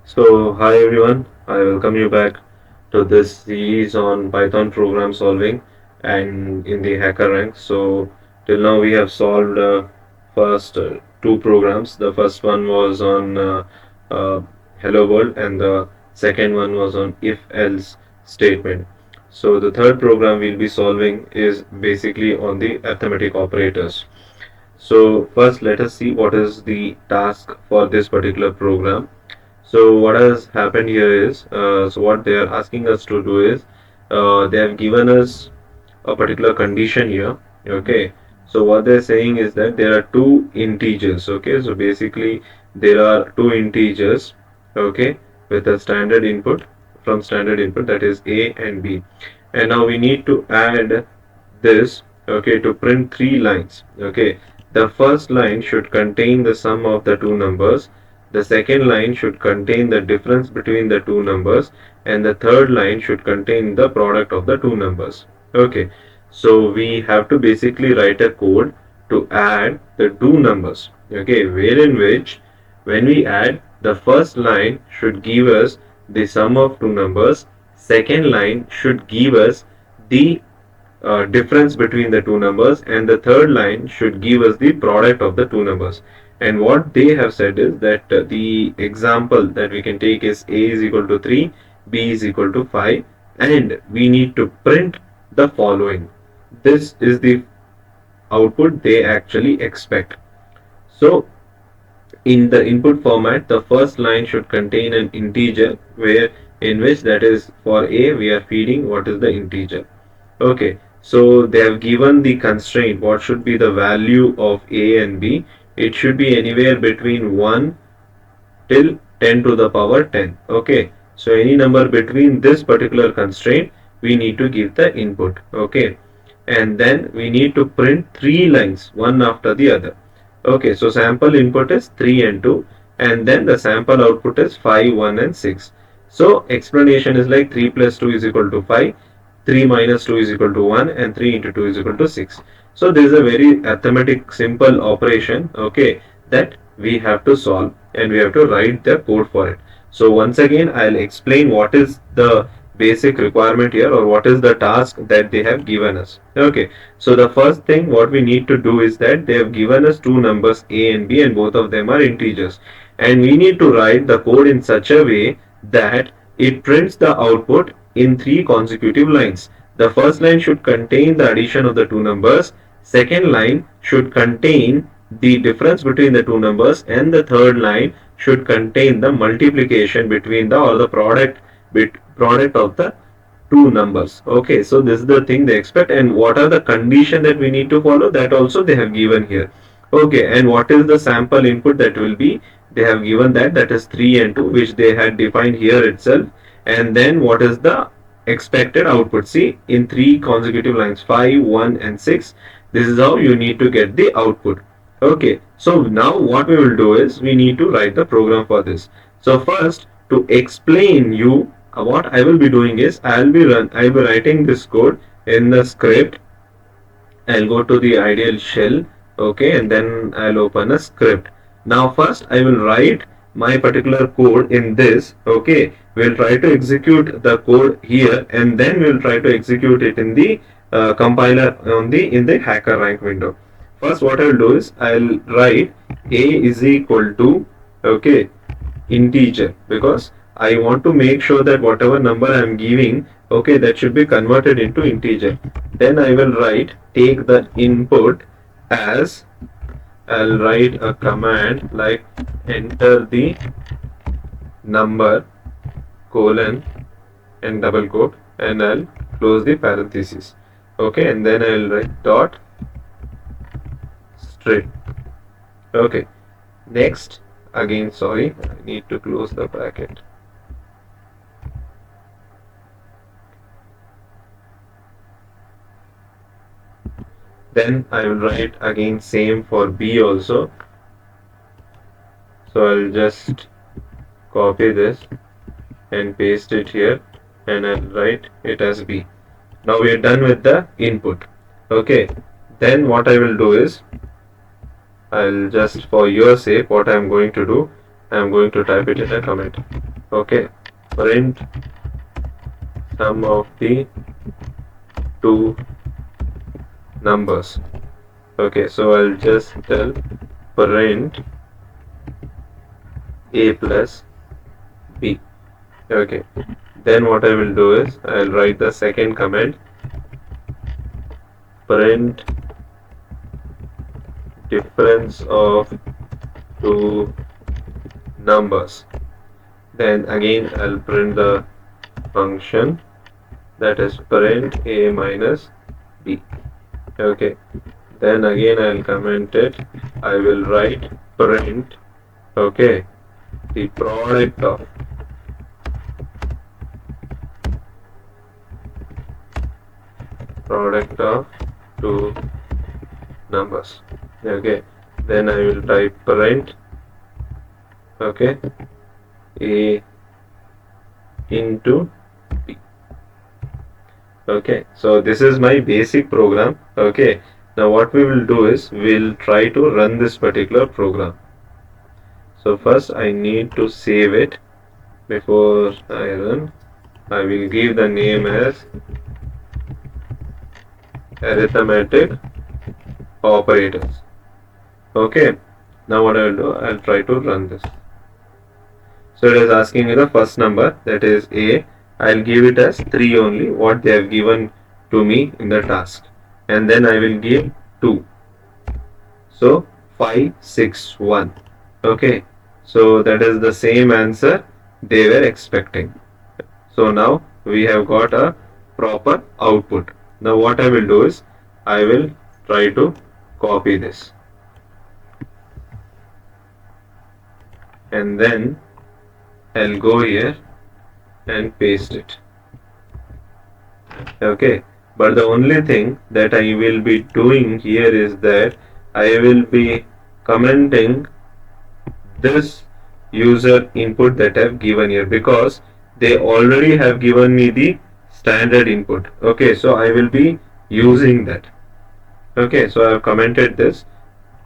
So, hi everyone, I welcome you back to this series on Python program solving and in the HackerRank. So, till now we have solved first two programs. The first one was on uh, Hello World, and the second one was on if else statement. So, the third program we'll be solving is basically on the arithmetic operators. So, first let us see what is the task for this particular program. So what has happened here is, so what they are asking us to do is, they have given us a particular condition here. Okay. So what they're saying is that there are two integers. Okay. So basically there are two integers. Okay. With a standard input, from standard input, that is A and B. And now we need to add this. Okay. To print three lines. Okay. The first line should contain the sum of the two numbers. The second line should contain the difference between the two numbers, and the third line should contain the product of the two numbers. Okay, so we have to basically write a code to add the two numbers. Okay, wherein which when we add, the first line should give us the sum of two numbers, second line should give us the difference between the two numbers, and the third line should give us the product of the two numbers. And what they have said is that the example that we can take is A is equal to 3, B is equal to 5, and we need to print the following. This is the output they actually expect. So in the input format, the first line should contain an integer, where in which, that is for A, we are feeding what is the integer. Okay, so they have given the constraint what should be the value of A and B. It should be anywhere between 1 till 10 to the power 10. Okay, so any number between this particular constraint we need to give the input. Okay, and then we need to print three lines one after the other. Okay, so sample input is 3 and 2, and then the sample output is 5, 1 and 6. So explanation is like 3 plus 2 is equal to 5, 3 minus 2 is equal to 1, and 3 into 2 is equal to 6. So this is a very arithmetic simple operation, okay, that we have to solve, and we have to write the code for it. So once again I'll explain what is the basic requirement here, or what is the task that they have given us. Okay, so the first thing what we need to do is that they have given us two numbers A and B, and both of them are integers, and we need to write the code in such a way that it prints the output in three consecutive lines. The first line should contain the addition of the two numbers, second line should contain the difference between the two numbers, and the third line should contain the multiplication between the, or the product of the two numbers. Okay, so this is the thing they expect, and what are the condition that we need to follow, that also they have given here. Okay, and what is the sample input that will be, they have given that is 3 and 2, which they had defined here itself. And then what is the expected output? See, in three consecutive lines, 5, 1 and 6, this is how you need to get the output. Okay, so now what we will do is we need to write the program for this. So first, to explain you, what I will be doing is I'll be writing this code in the script. I'll go to the ideal shell, okay, and then I'll open a script. Now first I will write my particular code in this. Okay, we'll try to execute the code here, and then we'll try to execute it in the compiler on the in the HackerRank window. First what I'll do is I'll write A is equal to, okay, integer, because I want to make sure that whatever number I am giving, okay, that should be converted into integer. Then I will write, take the input as, I'll write a command like enter the number colon and double quote, and I'll close the parenthesis. Okay, and then I'll write dot string. Okay, next, again sorry, I need to close the bracket. Then I will write again same for B also. So I'll just copy this and paste it here, and I'll write it as B. Now we are done with the input. Okay, then what I will do is, I'll just, for your sake, what I'm going to do, I'm going to type it in a comment. Okay, print sum of the two numbers. Okay, so I'll just tell print a plus b. Okay, then what I will do is I'll write the second comment, print difference of two numbers. Then again I'll print the function, that is print a minus b. Okay, then again I'll comment it. I will write print, okay, the product of two numbers. Okay, then I will type print, okay, a into b. Okay, so this is my basic program. Okay, now what we will do is we'll try to run this particular program. So first I need to save it. Before I run, I will give the name as Arithmetic Operators. Okay, now what I will do, I'll try to run this. So it is asking me the first number, that is A. I'll give it as 3 only, what they have given to me in the task. And then I will give 2. So 5, 6, 1. Okay, so that is the same answer they were expecting. So now we have got a proper output. Now what I will do is I will try to copy this. And then I'll go here and paste it. Okay, but the only thing that I will be doing here is that I will be commenting this user input that I have given here, because they already have given me the standard input. Okay, so I will be using that. Okay, so I have commented this.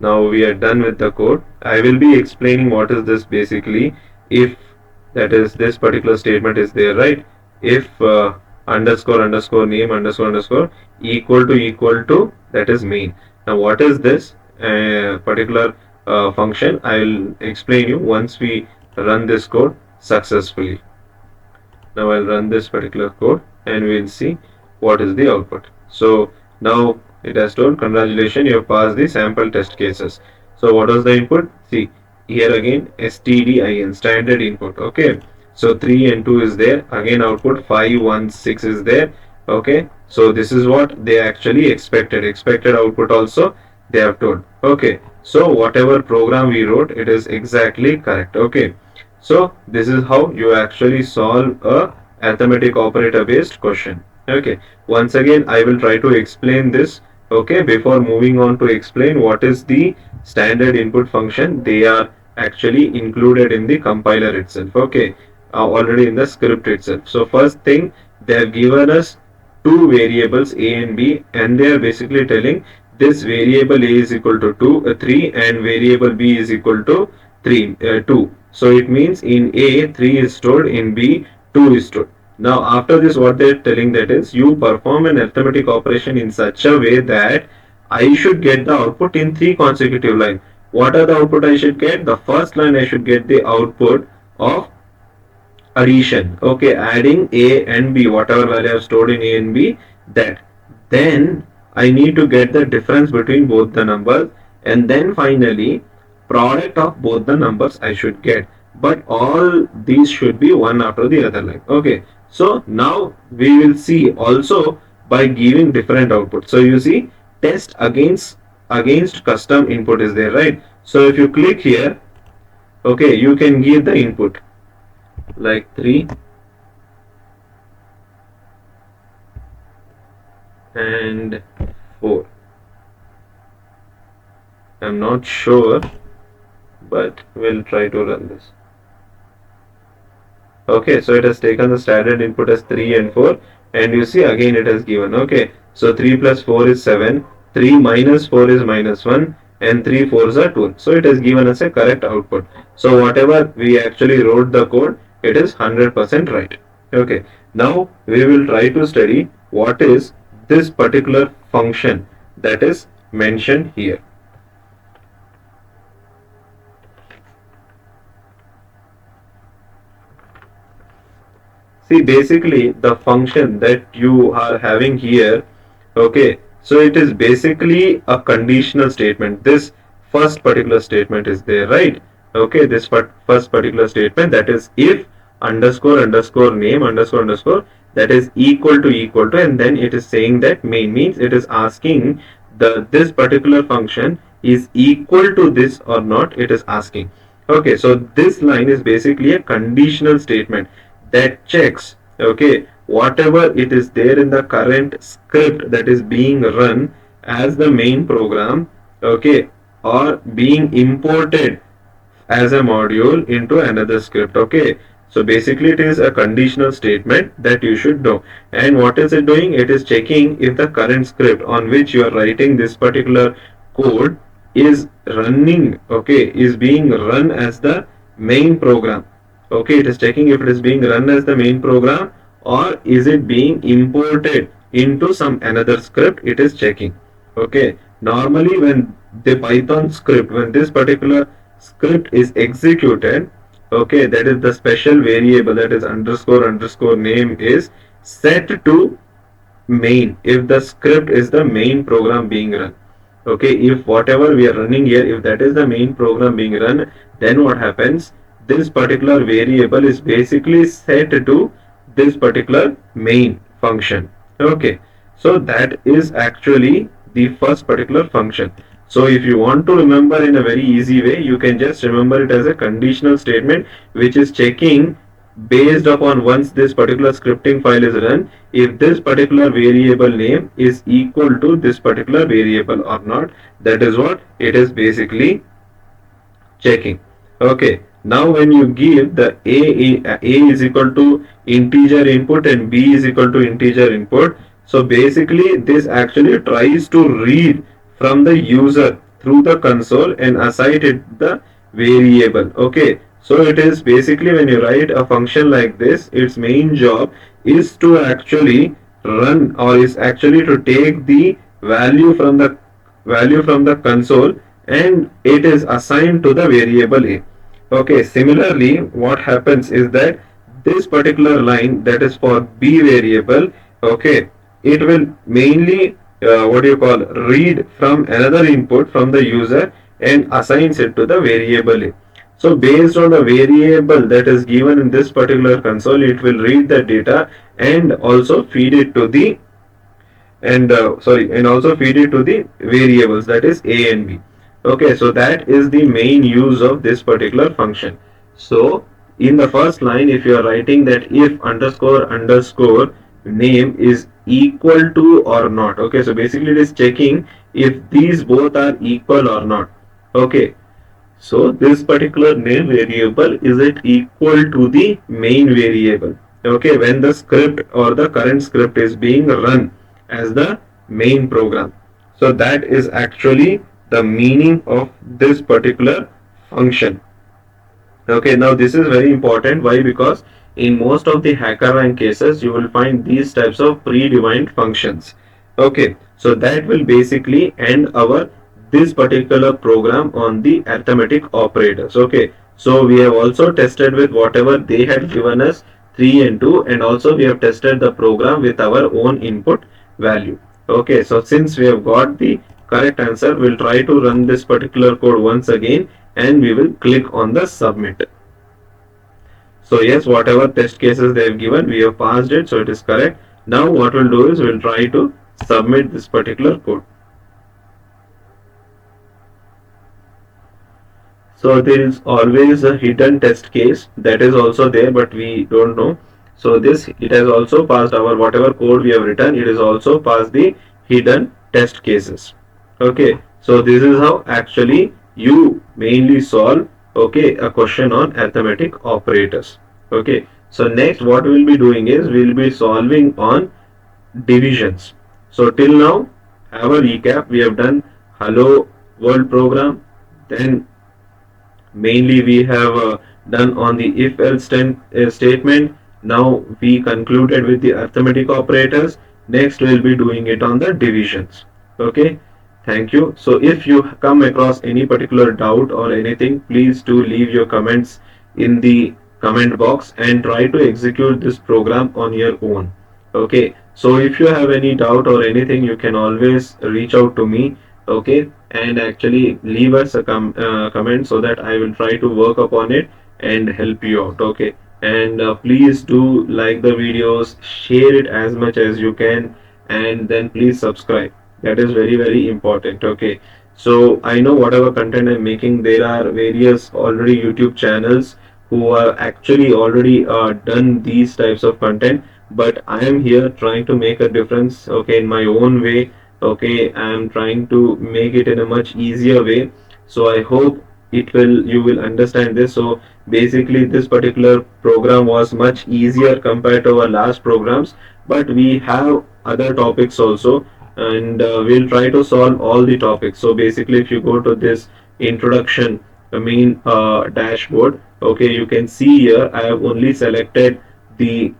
Now we are done with the code. I will be explaining what is this basically. If that is, this particular statement is there, right? If underscore underscore name underscore underscore equal to, that is main. Now what is this particular function? I will explain you once we run this code successfully. Now I'll run this particular code and we'll see what is the output. So now it has told, congratulations, you have passed the sample test cases. So what was the input? See here again, stdin, standard input. Okay, so 3 and 2 is there. Again output 5, 1, 6 is there. Okay, so this is what they actually expected output also they have told. Okay, so whatever program we wrote, it is exactly correct. Okay, so this is how you actually solve a arithmetic operator based question. Okay, once again I will try to explain this. Okay, before moving on to explain what is the standard input function, they are actually included in the compiler itself. Okay, already in the script itself. So first thing, they have given us two variables a and b, and they are basically telling this variable a is equal to 3 and variable b is equal to 2. So it means in a 3 is stored, in b 2 is stored. Now after this, what they are telling, that is, you perform an arithmetic operation in such a way that I should get the output in 3 consecutive lines. What are the output I should get? The first line I should get the output of addition. Okay, adding a and b, whatever value I have stored in a and b, that. Then I need to get the difference between both the numbers, and then finally product of both the numbers I should get. But all these should be one after the other line. Okay, so now we will see also by giving different output. So you see, test against custom input is there, right? So if you click here, okay, you can give the input like 3 and 4. I'm not sure, but we'll try to run this. Okay, so it has taken the standard input as 3 and 4, and you see again it has given. Okay, so 3 plus 4 is 7, 3 minus 4 is minus 1, and 3 4s are 2. So it has given us a correct output. So whatever we actually wrote the code, it is 100% right. Okay, now we will try to study what is this particular function that is mentioned here. See, basically the function that you are having here, okay, so it is basically a conditional statement. This first particular statement is there, right? Okay, this first particular statement, that is if underscore underscore name underscore underscore, that is equal to, and then it is saying that main, means it is asking this particular function is equal to this or not, it is asking. Okay, so this line is basically a conditional statement that checks, okay, whatever it is there in the current script that is being run as the main program, okay, or being imported as a module into another script. Okay, so basically it is a conditional statement that you should know. And what is it doing? It is checking if the current script on which you are writing this particular code is running, okay, is being run as the main program. Okay, it is checking if it is being run as the main program or is it being imported into some another script, it is checking. Okay, normally when the Python script, when this particular script is executed, okay, that is the special variable, that is underscore underscore name, is set to main if the script is the main program being run. Okay, if whatever we are running here, if that is the main program being run, then what happens, this particular variable is basically set to this particular main function. Okay, so that is actually the first particular function. So if you want to remember in a very easy way, you can just remember it as a conditional statement which is checking based upon once this particular scripting file is run, if this particular variable name is equal to this particular variable or not. That is what it is basically checking. Okay, now when you give the a is equal to integer input and b is equal to integer input, so basically this actually tries to read from the user through the console and assign it the variable. Okay, so it is basically when you write a function like this, its main job is to actually run, or is actually to take the value from the console and it is assigned to the variable a. Okay, similarly what happens is that this particular line, that is for b variable, okay, it will mainly what do you call, read from another input from the user and assigns it to the variable a. So based on the variable that is given in this particular console, it will read the data and also feed it to the and also feed it to the variables, that is a and b. Okay, so that is the main use of this particular function. So in the first line, if you are writing that if underscore underscore name is equal to or not, okay, so basically it is checking if these both are equal or not. Okay, so this particular name variable, is it equal to the main variable? Okay, when the script or the current script is being run as the main program. So that is actually the meaning of this particular function. Okay, now this is very important. Why? Because in most of the HackerRank cases, you will find these types of predefined functions. Okay, so that will basically end our this particular program on the arithmetic operators. Okay, so we have also tested with whatever they had given us 3 and 2, and also we have tested the program with our own input value. Okay, so since we have got the correct answer, we'll try to run this particular code once again and we will click on the submit. So yes, whatever test cases they have given, we have passed it, so it is correct. Now what we'll do is we'll try to submit this particular code. So there is always a hidden test case that is also there, but we don't know. So this, it has also passed our whatever code we have written, it is also passed the hidden test cases. Okay, so this is how actually you mainly solve, okay, a question on arithmetic operators. Okay, so next what we will be doing is we will be solving on divisions. So till now, have a recap. We have done hello world program, then mainly we have done on the if else statement. Now we concluded with the arithmetic operators. Next we'll be doing it on the divisions. Okay, thank you. So if you come across any particular doubt or anything, please do leave your comments in the comment box and try to execute this program on your own. Okay, so if you have any doubt or anything, you can always reach out to me. Okay, and actually leave us a comment so that I will try to work upon it and help you out. Okay, and please do like the videos, share it as much as you can, and then please subscribe. That is very very important. Okay, so I know whatever content I'm making, there are various already YouTube channels who are actually already done these types of content, but I am here trying to make a difference, okay, in my own way. Okay, I am trying to make it in a much easier way. So I hope it will you will understand this. So basically this particular program was much easier compared to our last programs, but we have other topics also, and we'll try to solve all the topics. So basically if you go to this introduction, I mean dashboard, okay, you can see here I have only selected the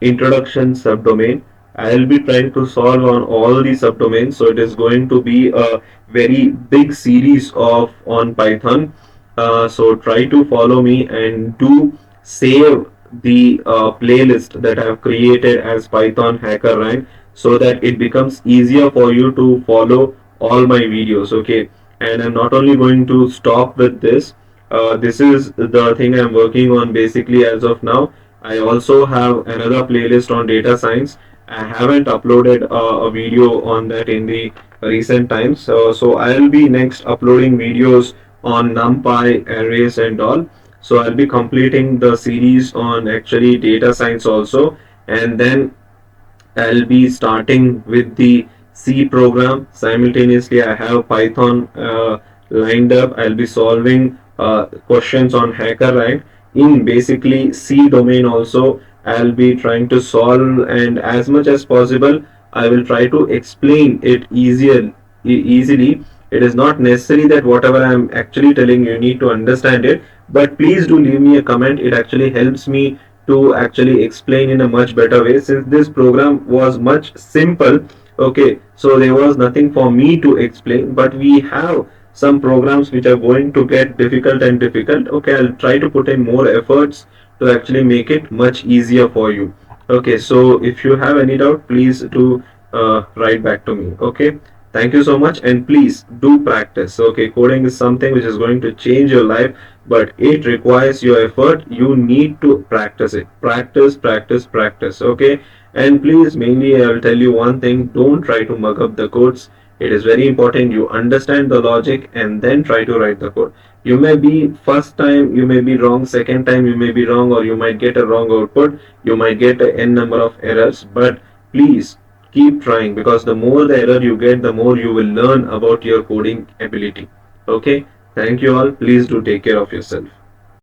introduction subdomain. I'll be trying to solve on all the subdomains, so it is going to be a very big series of on Python. So try to follow me and do save the playlist that I have created as Python HackerRank, so that it becomes easier for you to follow all my videos. Okay, and I'm not only going to stop with this. This is the thing I'm working on basically as of now. I also have another playlist on data science. I haven't uploaded a video on that in the recent times. So I'll be next uploading videos on NumPy, arrays and all. So I'll be completing the series on actually data science also. And then I'll be starting with the C program. Simultaneously, I have Python lined up. I'll be solving questions on HackerRank in basically C domain also. I'll be trying to solve, and as much as possible, I will try to explain it easily. It is not necessary that whatever I'm actually telling you need to understand it, but please do leave me a comment. It actually helps me to actually explain in a much better way, since this program was much simple. Okay, so there was nothing for me to explain, but we have some programs which are going to get difficult and difficult. Okay, I'll try to put in more efforts to actually make it much easier for you. Okay, so if you have any doubt, please do write back to me. Okay, thank you so much, and please do practice. Okay, coding is something which is going to change your life, but it requires your effort. You need to practice it. Practice, practice, practice. Okay, and please, mainly I will tell you one thing: don't try to mug up the codes. It is very important you understand the logic and then try to write the code. You may be first time you may be wrong, second time you may be wrong, or you might get a wrong output. You might get a n number of errors, but please keep trying, because the more the error you get, the more you will learn about your coding ability. Okay, thank you all. Please do take care of yourself.